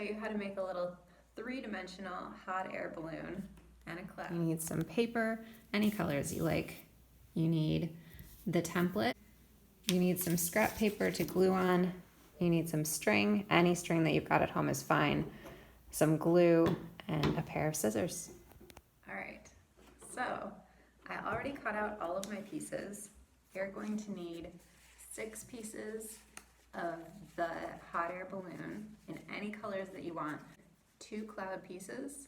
you how to make a little three-dimensional hot air balloon and a cloud. You need some paper, any colors you like. You need the template. You need some scrap paper to glue on. You need some string. Any string that you've got at home is fine. Some glue and a pair of scissors. All right, so I already cut out all of my pieces. You're going to need 6 pieces of the hot air balloon in any colors that you want, 2 cloud pieces,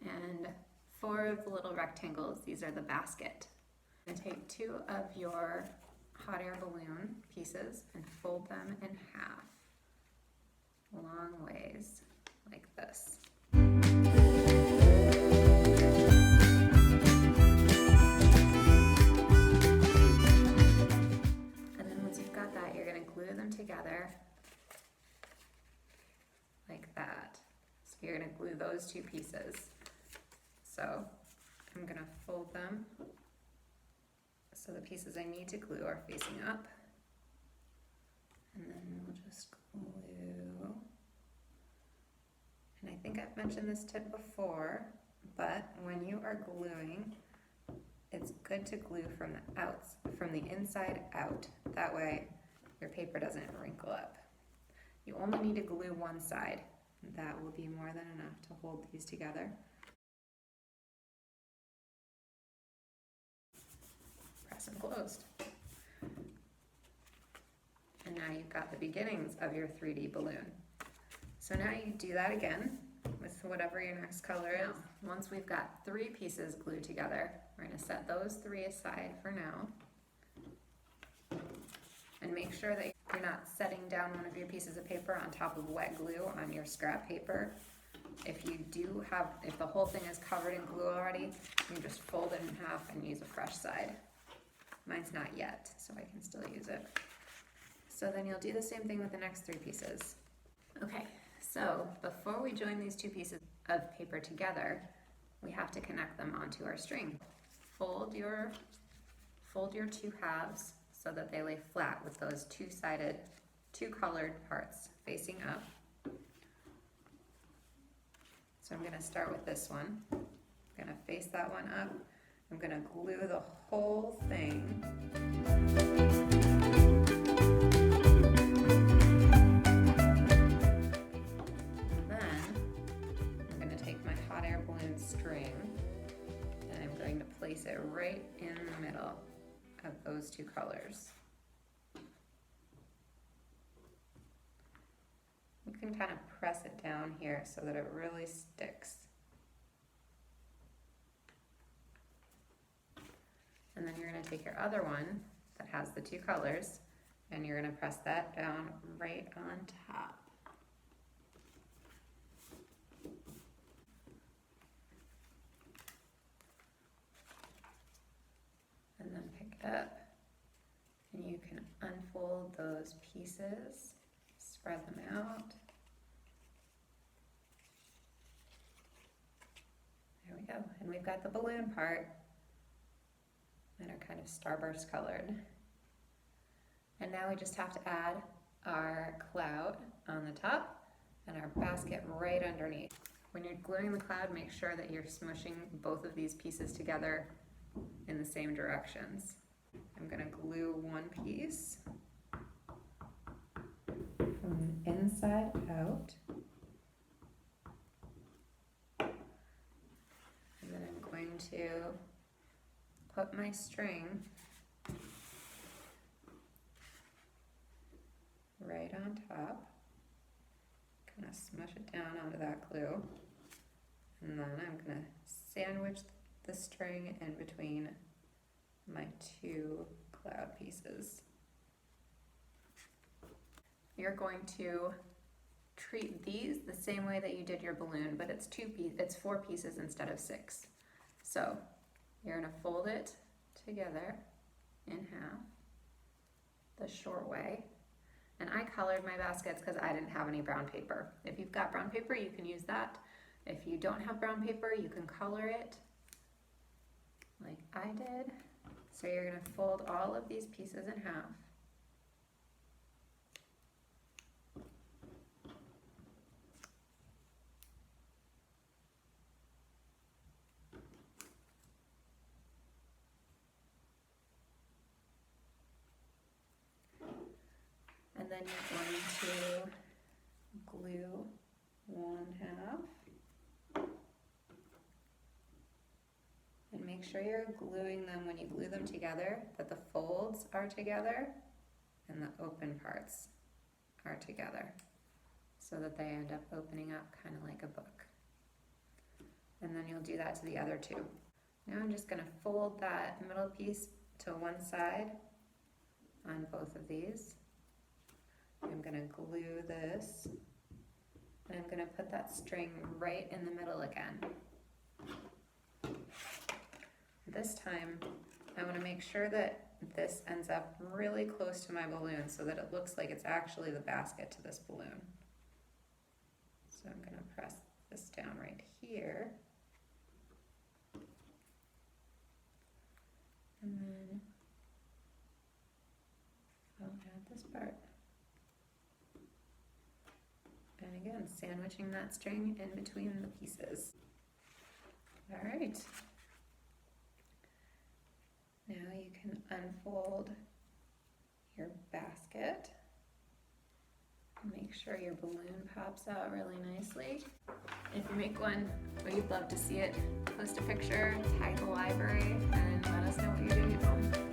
and 4 of the little rectangles. These are the basket. I'm going to take 2 of your hot air balloon pieces and fold them in half, long ways, like this. Glue them together like that. So you're going to glue those 2 pieces. So I'm going to fold them so the pieces I need to glue are facing up. And then we'll just glue. And I think I've mentioned this tip before, but when you are gluing, it's good to glue from the inside out. That way your paper doesn't wrinkle up. You only need to glue one side. That will be more than enough to hold these together. Press them closed. And now you've got the beginnings of your 3D balloon. So now you do that again with whatever your next color is. Once we've got 3 pieces glued together, we're going to set those 3 aside for now. And make sure that you're not setting down one of your pieces of paper on top of wet glue on your scrap paper. If the whole thing is covered in glue already, you can just fold it in half and use a fresh side. Mine's not yet, so I can still use it. So then you'll do the same thing with the next 3 pieces. Okay, so before we join these 2 pieces of paper together, we have to connect them onto our string. Fold your 2 halves so that they lay flat with those 2-sided, 2-colored parts facing up. So I'm going to start with this one. I'm going to face that one up. I'm going to glue the whole thing. Then I'm going to take my hot air balloon string and I'm going to place it right in the middle of those 2 colors. You can kind of press it down here so that it really sticks. And then you're going to take your other one that has the 2 colors and you're going to press that down right on top. And then pick it up and you can unfold those pieces, spread them out. There we go. And we've got the balloon part that are kind of starburst colored. And now we just have to add our cloud on the top and our basket right underneath. When you're gluing the cloud, make sure that you're smushing both of these pieces together in the same directions. I'm going to glue one piece from the inside out. And then I'm going to put my string right on top. Kind of smush it down onto that glue. And then I'm going to sandwich the string in between my 2 cloud pieces. You're going to treat these the same way that you did your balloon, but it's 4 pieces instead of 6. So you're going to fold it together in half the short way. And I colored my baskets because I didn't have any brown paper. If you've got brown paper, you can use that. If you don't have brown paper, you can color it like I did. So you're going to fold all of these pieces in half. then you're going to glue one half. And make sure you're gluing them when you glue them together, that the folds are together and the open parts are together, so that they end up opening up kind of like a book. And then you'll do that to the other two. Now I'm just going to fold that middle piece to one side on both of these. I'm going to glue this, and I'm going to put that string right in the middle again. This time I want to make sure that this ends up really close to my balloon so that it looks like it's actually the basket to this balloon. So I'm going to press this down right here. And then I'll add this part. And again, sandwiching that string in between the pieces. All right. Now you can unfold your basket. Make sure your balloon pops out really nicely. If you make one, we'd love to see it. Post a picture, tag the library, and let us know what you're doing at home.